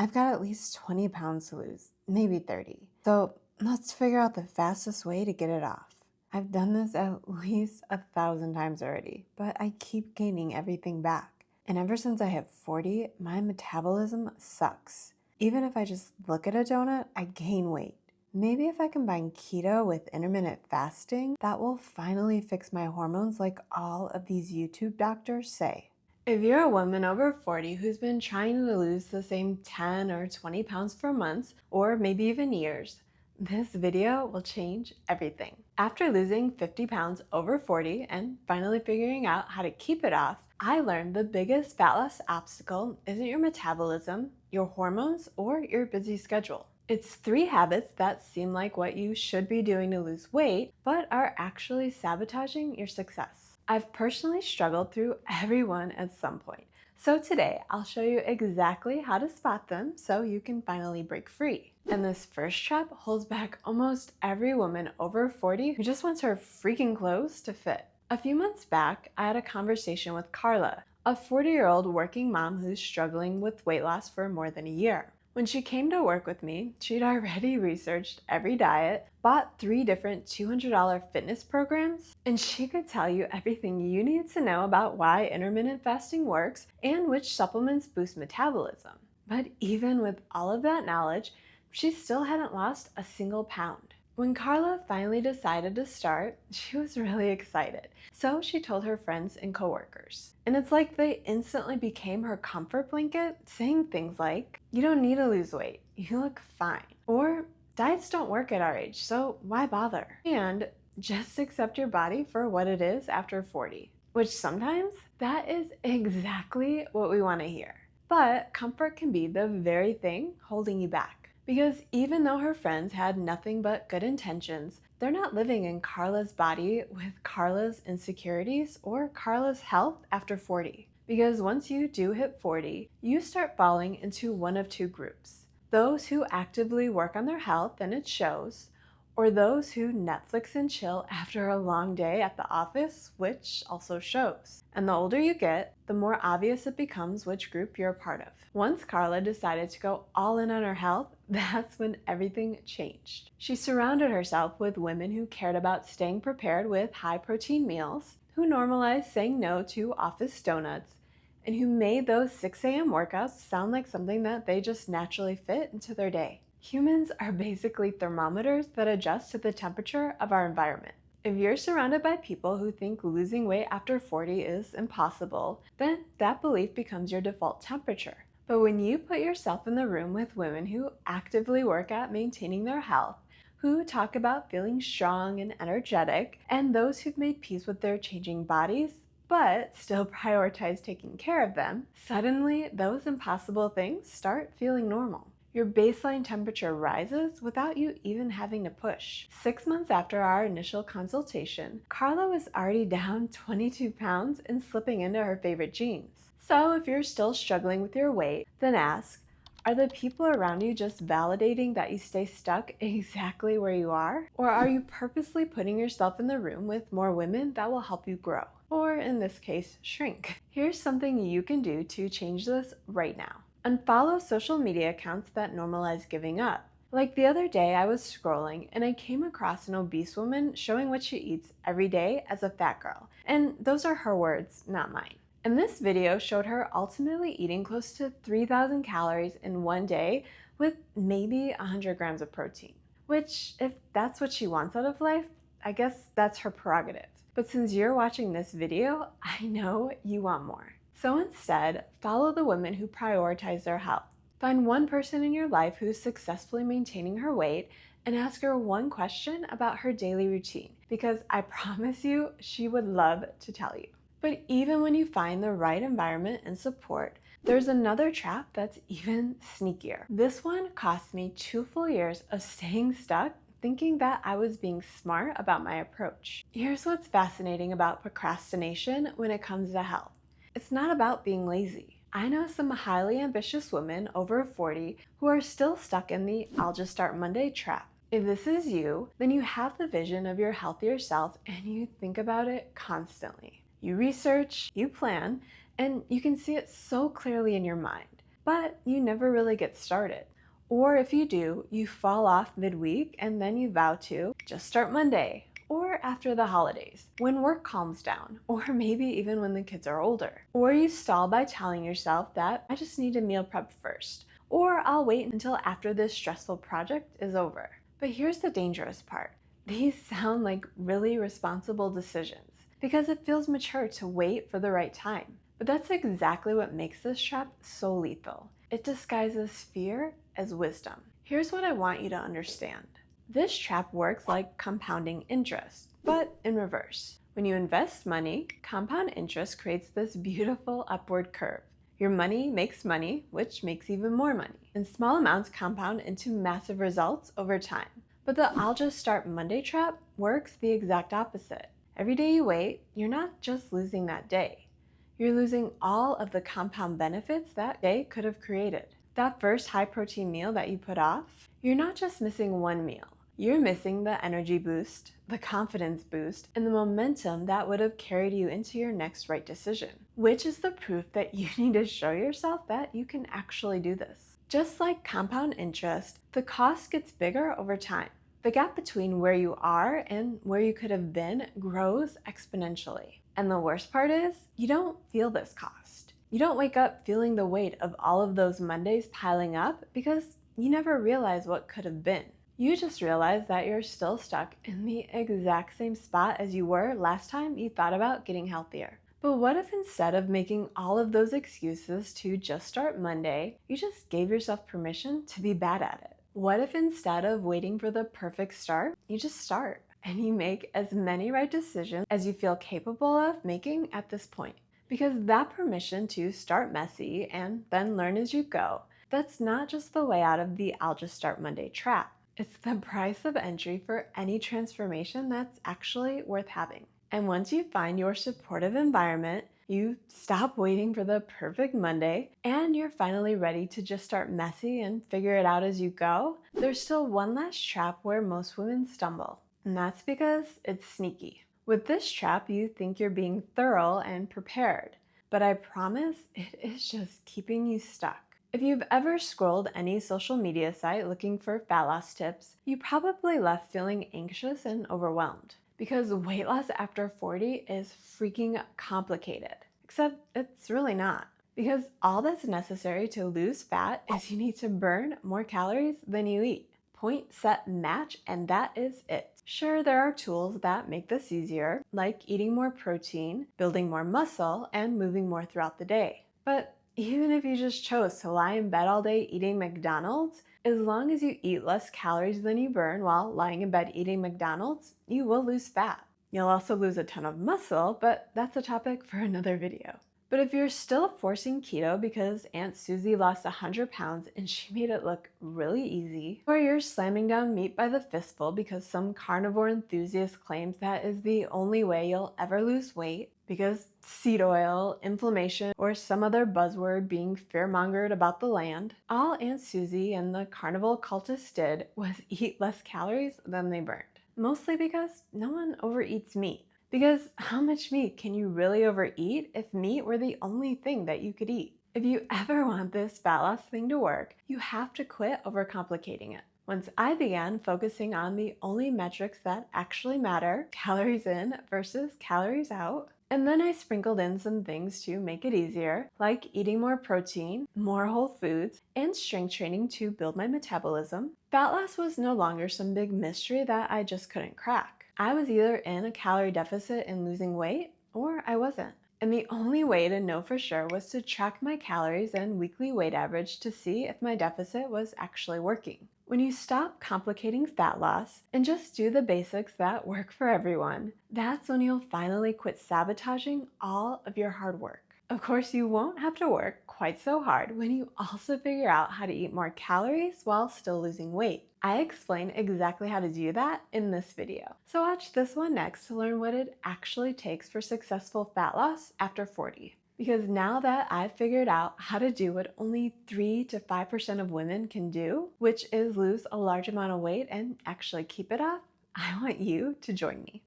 I've got at least 20 pounds to lose, maybe 30. So let's figure out the fastest way to get it off. I've done this at least 1,000 times already, but I keep gaining everything back. And ever since I hit 40, my metabolism sucks. Even if I just look at a donut, I gain weight. Maybe if I combine keto with intermittent fasting, that will finally fix my hormones like all of these YouTube doctors say. If you're a woman over 40 who's been trying to lose the same 10 or 20 pounds for months, or maybe even years, this video will change everything. After losing 50 pounds over 40 and finally figuring out how to keep it off, I learned the biggest fat loss obstacle isn't your metabolism, your hormones, or your busy schedule. It's 3 habits that seem like what you should be doing to lose weight, but are actually sabotaging your success. I've personally struggled through every one at some point. So today, I'll show you exactly how to spot them so you can finally break free. And this first trap holds back almost every woman over 40 who just wants her freaking clothes to fit. A few months back, I had a conversation with Carla, a 40-year-old working mom who's struggling with weight loss for more than a year. When she came to work with me, she'd already researched every diet, bought 3 different $200 fitness programs, and she could tell you everything you need to know about why intermittent fasting works and which supplements boost metabolism. But even with all of that knowledge, she still hadn't lost a single pound. When Carla finally decided to start, she was really excited. So she told her friends and coworkers. And it's like they instantly became her comfort blanket, saying things like, "You don't need to lose weight, you look fine." Or, "Diets don't work at our age, so why bother?" And, "Just accept your body for what it is after 40. Which sometimes, that is exactly what we want to hear. But comfort can be the very thing holding you back. Because even though her friends had nothing but good intentions, they're not living in Carla's body with Carla's insecurities or Carla's health after 40. Because once you do hit 40, you start falling into one of 2 groups. Those who actively work on their health and it shows, or those who Netflix and chill after a long day at the office, which also shows. And the older you get, the more obvious it becomes which group you're a part of. Once Carla decided to go all in on her health, that's when everything changed. She surrounded herself with women who cared about staying prepared with high-protein meals, who normalized saying no to office donuts, and who made those 6 a.m. workouts sound like something that they just naturally fit into their day. Humans are basically thermometers that adjust to the temperature of our environment. If you're surrounded by people who think losing weight after 40 is impossible, then that belief becomes your default temperature. But when you put yourself in the room with women who actively work at maintaining their health, who talk about feeling strong and energetic, and those who've made peace with their changing bodies, but still prioritize taking care of them, suddenly those impossible things start feeling normal. Your baseline temperature rises without you even having to push. 6 months after our initial consultation, Carla was already down 22 pounds and slipping into her favorite jeans. So if you're still struggling with your weight, then ask, are the people around you just validating that you stay stuck exactly where you are? Or are you purposely putting yourself in the room with more women that will help you grow? Or in this case, shrink. Here's something you can do to change this right now. Unfollow social media accounts that normalize giving up. Like the other day, I was scrolling and I came across an obese woman showing what she eats every day as a fat girl. And those are her words, not mine. And this video showed her ultimately eating close to 3,000 calories in one day with maybe 100 grams of protein. Which, if that's what she wants out of life, I guess that's her prerogative. But since you're watching this video, I know you want more. So instead, follow the women who prioritize their health. Find one person in your life who's successfully maintaining her weight and ask her one question about her daily routine, because I promise you, she would love to tell you. But even when you find the right environment and support, there's another trap that's even sneakier. This one cost me 2 full years of staying stuck thinking that I was being smart about my approach. Here's what's fascinating about procrastination when it comes to health. It's not about being lazy. I know some highly ambitious women over 40 who are still stuck in the "I'll just start Monday" trap. If this is you, then you have the vision of your healthier self and you think about it constantly. You research, you plan, and you can see it so clearly in your mind. but you never really get started. Or if you do, you fall off midweek and then you vow to just start Monday, or after the holidays, when work calms down, or maybe even when the kids are older. Or you stall by telling yourself that I just need to meal prep first, or I'll wait until after this stressful project is over. But here's the dangerous part. These sound like really responsible decisions because it feels mature to wait for the right time. But that's exactly what makes this trap so lethal. It disguises fear as wisdom. Here's what I want you to understand. This trap works like compounding interest, but in reverse. When you invest money, compound interest creates this beautiful upward curve. Your money makes money, which makes even more money. And small amounts compound into massive results over time. But the I'll just start Monday trap works the exact opposite. Every day you wait, you're not just losing that day. You're losing all of the compound benefits that day could have created. That first high protein meal that you put off, you're not just missing one meal. You're missing the energy boost, the confidence boost, and the momentum that would have carried you into your next right decision, which is the proof that you need to show yourself that you can actually do this. Just like compound interest, the cost gets bigger over time. The gap between where you are and where you could have been grows exponentially. And the worst part is, you don't feel this cost. You don't wake up feeling the weight of all of those Mondays piling up because you never realize what could have been. You just realize that you're still stuck in the exact same spot as you were last time you thought about getting healthier. But what if instead of making all of those excuses to just start Monday, you just gave yourself permission to be bad at it? What if instead of waiting for the perfect start, you just start and you make as many right decisions as you feel capable of making at this point? Because that permission to start messy and then learn as you go, that's not just the way out of the I'll just start Monday trap. It's the price of entry for any transformation that's actually worth having. And once you find your supportive environment, you stop waiting for the perfect Monday, and you're finally ready to just start messy and figure it out as you go, there's still one last trap where most women stumble. And that's because it's sneaky. With this trap, you think you're being thorough and prepared, but I promise it is just keeping you stuck. If you've ever scrolled any social media site looking for fat loss tips, you probably left feeling anxious and overwhelmed because weight loss after 40 is freaking complicated. Except it's really not. Because all that's necessary to lose fat is you need to burn more calories than you eat. Point, set, match, and that is it. Sure, there are tools that make this easier, like eating more protein, building more muscle, and moving more throughout the day. But even if you just chose to lie in bed all day eating McDonald's, as long as you eat less calories than you burn while lying in bed eating McDonald's, you will lose fat. You'll also lose a ton of muscle, but that's a topic for another video. But if you're still forcing keto because Aunt Susie lost 100 pounds and she made it look really easy, or you're slamming down meat by the fistful because some carnivore enthusiast claims that is the only way you'll ever lose weight, because seed oil, inflammation, or some other buzzword being fear-mongered about the land, all Aunt Susie and the carnival cultists did was eat less calories than they burned. Mostly because no one overeats meat. Because how much meat can you really overeat if meat were the only thing that you could eat? If you ever want this fat loss thing to work, you have to quit overcomplicating it. Once I began focusing on the only metrics that actually matter, calories in versus calories out, and then I sprinkled in some things to make it easier, like eating more protein, more whole foods, and strength training to build my metabolism, fat loss was no longer some big mystery that I just couldn't crack. I was either in a calorie deficit and losing weight, or I wasn't. And the only way to know for sure was to track my calories and weekly weight average to see if my deficit was actually working. When you stop complicating fat loss and just do the basics that work for everyone, that's when you'll finally quit sabotaging all of your hard work. Of course, you won't have to work quite so hard when you also figure out how to eat more calories while still losing weight. I explain exactly how to do that in this video. So watch this one next to learn what it actually takes for successful fat loss after 40. Because now that I've figured out how to do what only 3 to 5% of women can do, which is lose a large amount of weight and actually keep it off, I want you to join me.